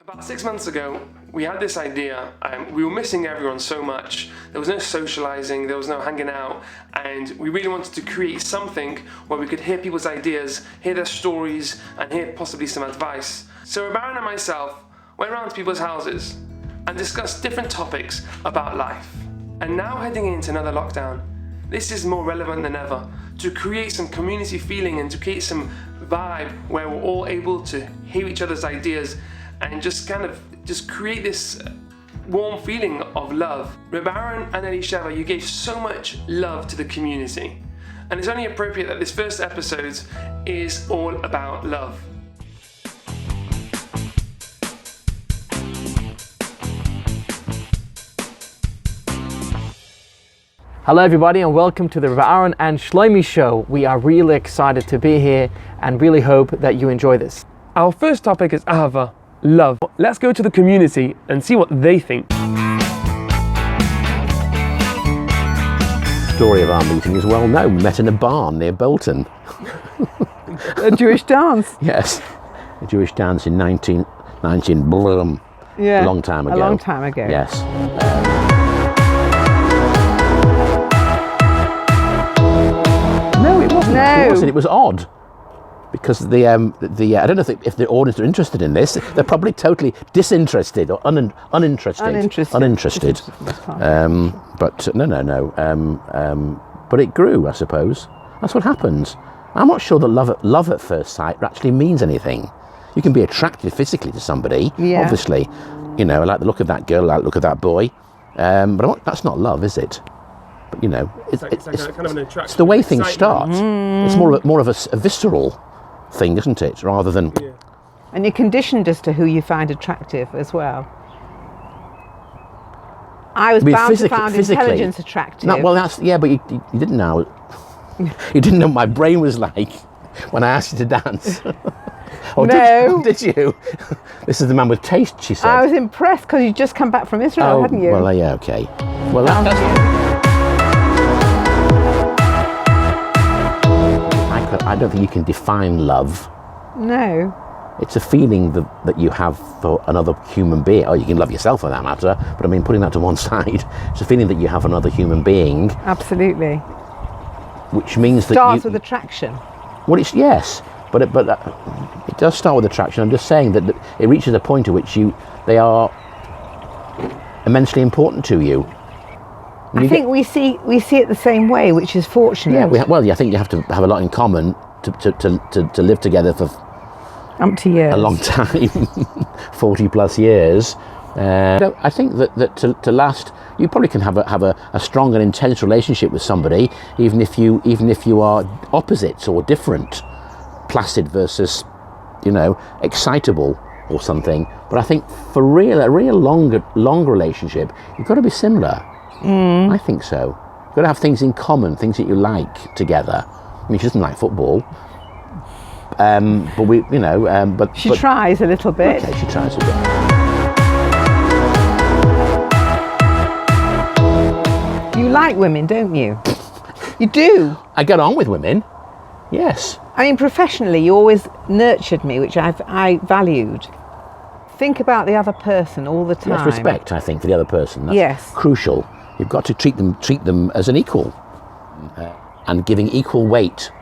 About 6 months ago, we had this idea. We were missing everyone so much. There was no socializing, there was no hanging out, and we really wanted to create something where we could hear people's ideas, hear their stories, and hear possibly some advice. So Aharon and myself went around to people's houses and discussed different topics about life. And now heading into another lockdown, this is more relevant than ever to create some community feeling and to create some vibe where we're all able to hear each other's ideas and just create this warm feeling of love. Aharon and Elisheva, you gave so much love to the community, and it's only appropriate that this first episode is all about love. Hello everybody and welcome to the Aharon and ShlowMe show. We are really excited to be here and really hope that you enjoy this. Our first topic is Ava Love. Let's go to the community and see what they think. The story of our meeting is well known. We met in a barn near Bolton. A Jewish dance? Yes, a Jewish dance in 1919, Yeah, a long time ago. A long time ago. Yes. No, it wasn't. No. It wasn't. It was odd. Because I don't know if the audience are interested in this. They're probably totally disinterested or uninterested. Uninterested. But no. But it grew, I suppose. That's what happens. I'm not sure that love at first sight actually means anything. You can be attracted physically to somebody, obviously. You know, I like the look of that girl, I like the look of that boy. But that's not love, is it? But you know, it's kind of an attraction. It's the way things start. It's more of a visceral thing, isn't it? Rather than. Yeah. And you're conditioned as to who you find attractive as well. I was bound to find intelligence attractive. No, well, but you didn't know. You didn't know what my brain was like when I asked you to dance. No. Did you? This is the man with taste, she said. I was impressed because you'd just come back from Israel, hadn't you? Well, yeah, okay. Well, I don't think you can define love. No. It's a feeling that you have for another human being. Oh, you can love yourself for that matter, but I mean, putting that to one side, it's a feeling that you have another human being. Absolutely. Which means that starts with attraction. Well, yes, but it does start with attraction. I'm just saying that it reaches a point at which they are immensely important to you. I think we see it the same way, which is fortunate. Yeah, I think you have to have a lot in common to live together for umpty years. A long time, 40 plus years. I think that to last, you probably can have a strong and intense relationship with somebody, even if you are opposites or different, placid versus, excitable or something. But I think for a real long relationship, you've got to be similar. I think so. You've got to have things in common, things that you like together. I mean, she doesn't like football. But we, but she tries a little bit. Okay, she tries a bit. You like women, don't you? You do. I get on with women. Yes. I mean, professionally, you always nurtured me, which I valued. Think about the other person all the time. Yes, respect, I think, for the other person. That's crucial. You've got to treat them as an equal, and giving equal weight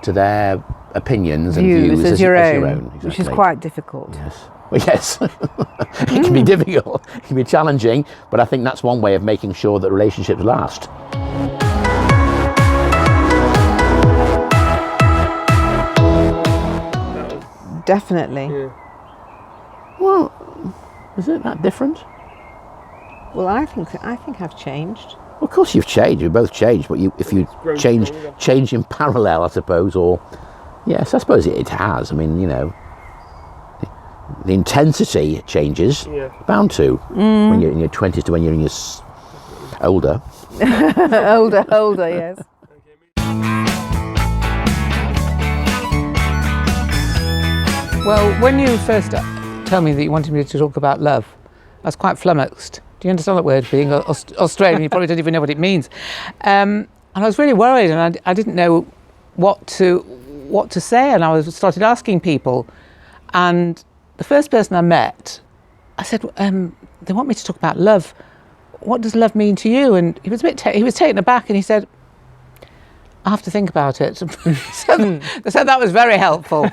to their opinions and views as your own. Exactly. Which is quite difficult. Yes. Well, yes. It can be difficult. It can be challenging, but I think that's one way of making sure that relationships last. Definitely. Yeah. Well, is it that different? Well, I think I've changed. Well, of course you've changed. You've both changed, but if you change in parallel, I suppose, or yes, I suppose it has. I mean, the intensity changes. Yeah. Bound to when you're in your 20s to when you're in your older. older, yes. Well, when you first told me that you wanted me to talk about love, I was quite flummoxed. Do you understand that word? Being Australian, you probably don't even know what it means. And I was really worried, and I didn't know what to say, and I started asking people. And the first person I met I said, they want me to talk about love. What does love mean to you? And he was he was taken aback, and he said, I have to think about it. So that was very helpful.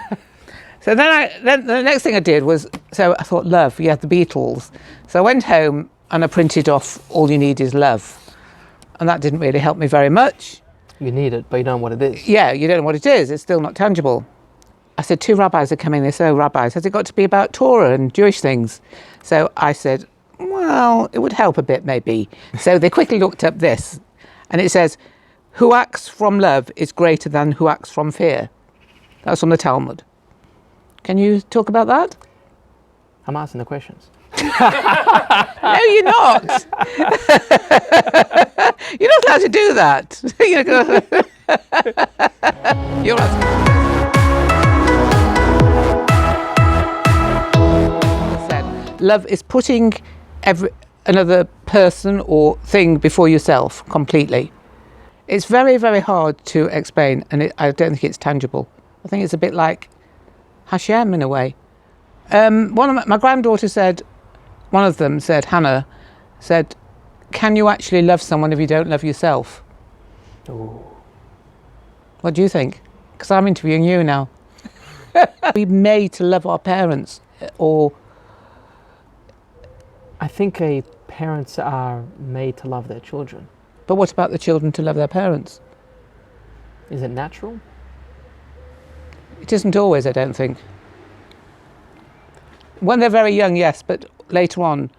So then the next thing I did was, so I thought love, the Beatles. So I went home and I printed off All You Need Is Love. And that didn't really help me very much. You need it, but you don't know what it is. Yeah, you don't know what it is. It's still not tangible. I said, 2 rabbis are coming. They said, oh, rabbis, has it got to be about Torah and Jewish things? So I said, well, it would help a bit maybe. So they quickly looked up this. And it says, who acts from love is greater than who acts from fear. That's from the Talmud. Can you talk about that? I'm asking the questions. No, you're not. You're not allowed to do that. You're said, love is putting another person or thing before yourself completely. It's very, very hard to explain, and I don't think it's tangible. I think it's a bit like Hashem in a way. One of my granddaughter said, one of them said, Hannah, said, can you actually love someone if you don't love yourself? Ooh. What do you think? Because I'm interviewing you now. We're made to love our parents, or... I think parents are made to love their children. But what about the children to love their parents? Is it natural? It isn't always, I don't think. When they're very young, yes, but later on,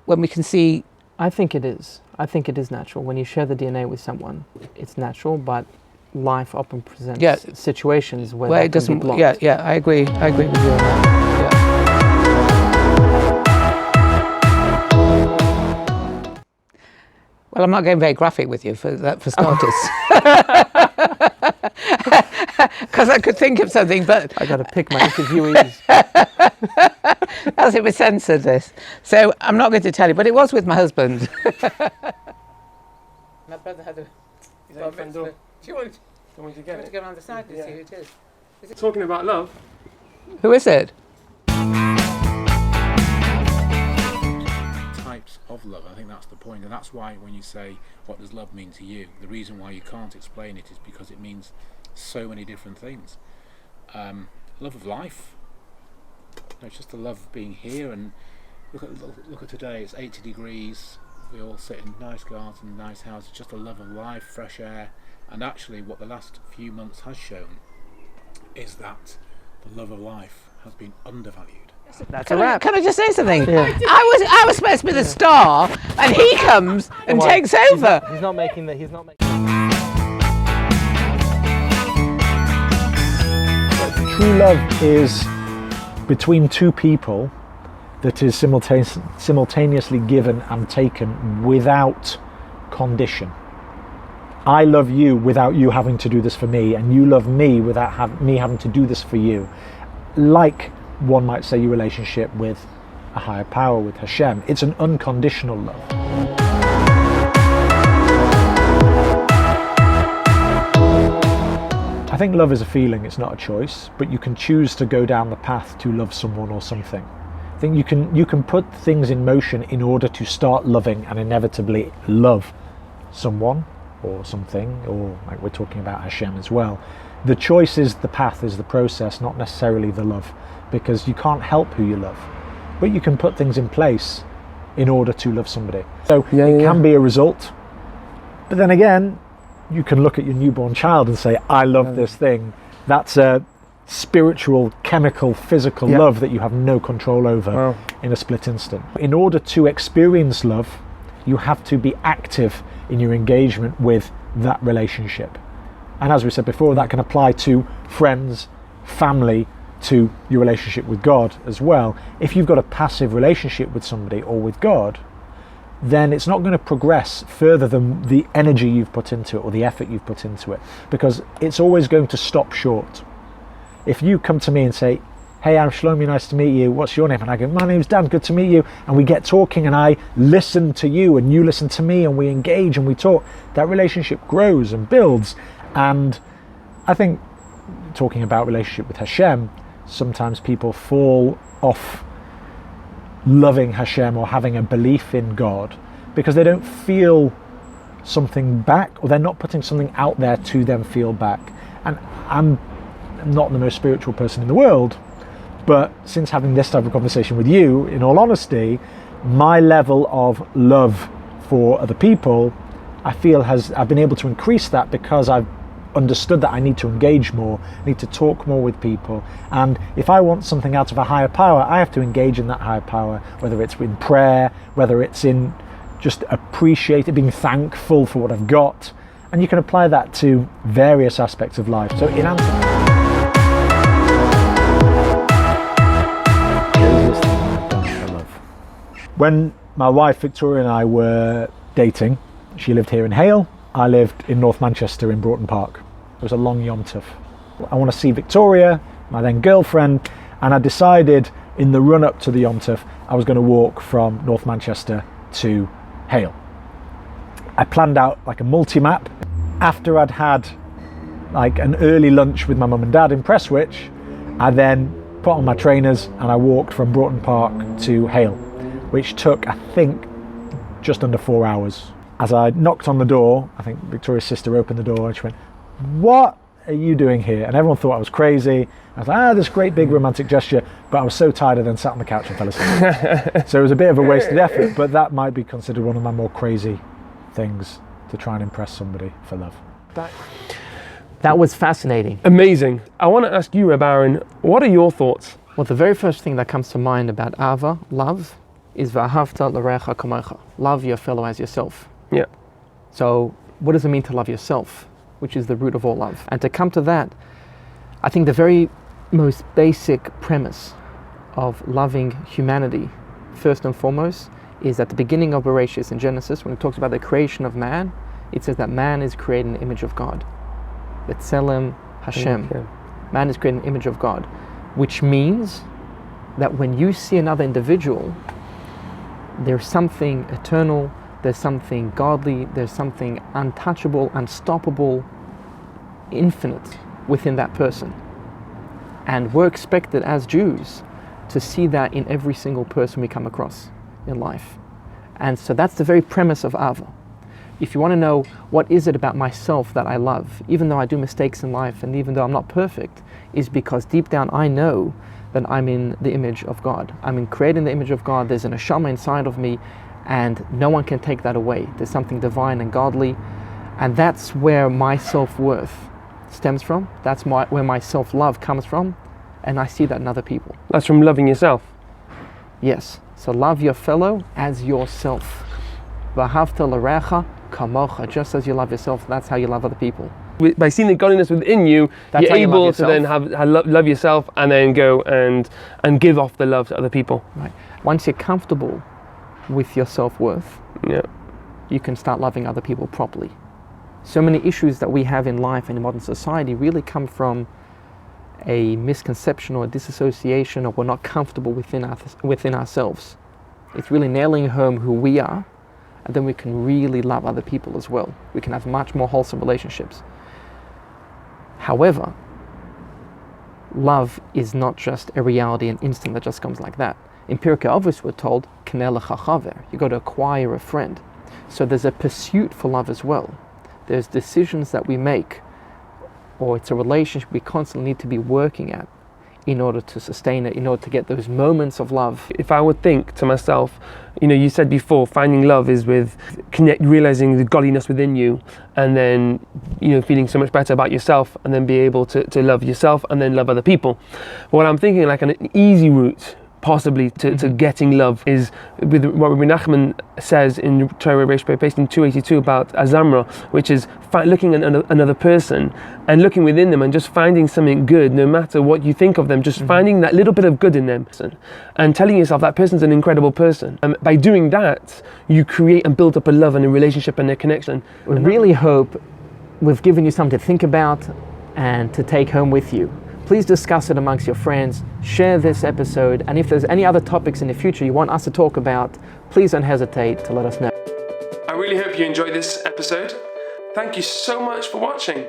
when we can see... I think it is. I think it is natural. When you share the DNA with someone, it's natural, but life often presents situations where it doesn't. Yeah, I agree with you on that. Yeah. Well, I'm not getting very graphic with you for starters. Because I could think of something, but... I got to pick my interviewees. As it was censored, this. So I'm not going to tell you, but it was with my husband. My brother had a... Is that your front door? Do you want to get to go around the side and see who it is? Talking about love. Who is it? Types of love. I think that's the point, and that's why when you say what does love mean to you, the reason why you can't explain it is because it means so many different things. Love of life. It's just the love of being here, and look at today. It's 80 degrees. We all sit in nice gardens, nice houses. Just the love of life, fresh air, and actually, what the last few months has shown is that the love of life has been undervalued. That's a wrap. Can I just say something? Yeah. I was supposed to be the star, and he comes and takes over. He's not making the. He's not making. True love is between two people that is simultaneously given and taken without condition. I love you without you having to do this for me, and you love me without me having to do this for you. Like one might say your relationship with a higher power, with Hashem. It's an unconditional love. I think love is a feeling, it's not a choice, but you can choose to go down the path to love someone or something. I think you can put things in motion in order to start loving and inevitably love someone or something, or like we're talking about Hashem as well. The choice is the path, is the process, not necessarily the love, because you can't help who you love, but you can put things in place in order to love somebody. So it can be a result, but then again, you can look at your newborn child and say, I love this thing. That's a spiritual, chemical, physical love that you have no control over in a split instant. In order to experience love, you have to be active in your engagement with that relationship. And as we said before, that can apply to friends, family, to your relationship with God as well. If you've got a passive relationship with somebody or with God, then it's not going to progress further than the energy you've put into it or the effort you've put into it, because it's always going to stop short. If you come to me and say, hey, I'm ShlowMe, nice to meet you, what's your name? And I go, my name's Dan, good to meet you. And we get talking and I listen to you and you listen to me and we engage and we talk, that relationship grows and builds. And I think, talking about relationship with Hashem, sometimes people fall off loving Hashem or having a belief in God, because they don't feel something back, or they're not putting something out there to them feel back. And I'm not the most spiritual person in the world, but since having this type of conversation with you, in all honesty, my level of love for other people, I feel I've been able to increase that because I've understood that I need to engage more, need to talk more with people. And if I want something out of a higher power, I have to engage in that higher power, whether it's in prayer, whether it's in just appreciating, being thankful for what I've got. And you can apply that to various aspects of life. So in answer, when my wife Victoria and I were dating, she lived here in Hale, I lived in North Manchester in Broughton Park. It was a long Yom Tov. I want to see Victoria, my then girlfriend, and I decided in the run up to the Yom Tov I was going to walk from North Manchester to Hale. I planned out like a multi-map. After I'd had like an early lunch with my mum and dad in Prestwich, I then put on my trainers and I walked from Broughton Park to Hale, which took, I think, just under 4 hours. As I knocked on the door, I think Victoria's sister opened the door and she went, "What are you doing here?" And everyone thought I was crazy. I was like, this great big romantic gesture, but I was so tired I then sat on the couch and fell asleep. So it was a bit of a wasted effort, but that might be considered one of my more crazy things, to try and impress somebody for love. That was fascinating. Amazing. I want to ask you, Aharon, what are your thoughts? Well, the very first thing that comes to mind about Ava, love, is V'ahavta l'recha kamecha. Love your fellow as yourself. Yeah. So what does it mean to love yourself, which is the root of all love? And to come to that, I think the very most basic premise of loving humanity, first and foremost, is at the beginning of Bereshit in Genesis, when it talks about the creation of man, it says that man is created in the image of God. B'Tselem Hashem. Okay. Man is created in the image of God, which means that when you see another individual, there's something eternal, there's something godly, there's something untouchable, unstoppable, infinite within that person. And we're expected as Jews to see that in every single person we come across in life. And so that's the very premise of Ava. If you want to know what is it about myself that I love, even though I do mistakes in life and even though I'm not perfect, is because deep down I know that I'm in the image of God. I'm created in the image of God. There's an neshama inside of me, and no one can take that away. There's something divine and godly, and that's where my self-worth stems from. That's where my self-love comes from, and I see that in other people. That's from loving yourself. Yes. So love your fellow as yourself. V'ahavta l'recha kamocha. Just as you love yourself, that's how you love other people. By seeing the godliness within you, That's you're how you love able to then love yourself and then go and give off the love to other people. Right. Once you're comfortable with your self-worth, Yeah. you can start loving other people properly. So many issues that we have in life and in modern society really come from a misconception or a disassociation, or we're not comfortable within ourselves. It's really nailing home who we are, and then we can really love other people as well. We can have much more wholesome relationships. However, love is not just a reality, an instinct that just comes like that. In Pirkei Avos we're told, "Kneh lecha chaver." You got to acquire a friend. So there's a pursuit for love as well. There's decisions that we make, or it's a relationship we constantly need to be working at in order to sustain it, in order to get those moments of love. If I would think to myself, you said before, finding love is with realizing the godliness within you, and then, feeling so much better about yourself, and then be able to love yourself and then love other people. What I'm thinking, like an easy route possibly to getting love, is with what Rabbi Nachman says in Torah Reish Pei in 282 about Azamra, which is looking at another person and looking within them and just finding something good, no matter what you think of them, just finding that little bit of good in them and telling yourself that person's an incredible person. And by doing that, you create and build up a love and a relationship and a connection. We really hope we've given you something to think about and to take home with you. Please discuss it amongst your friends, share this episode, and if there's any other topics in the future you want us to talk about, please don't hesitate to let us know. I really hope you enjoyed this episode. Thank you so much for watching.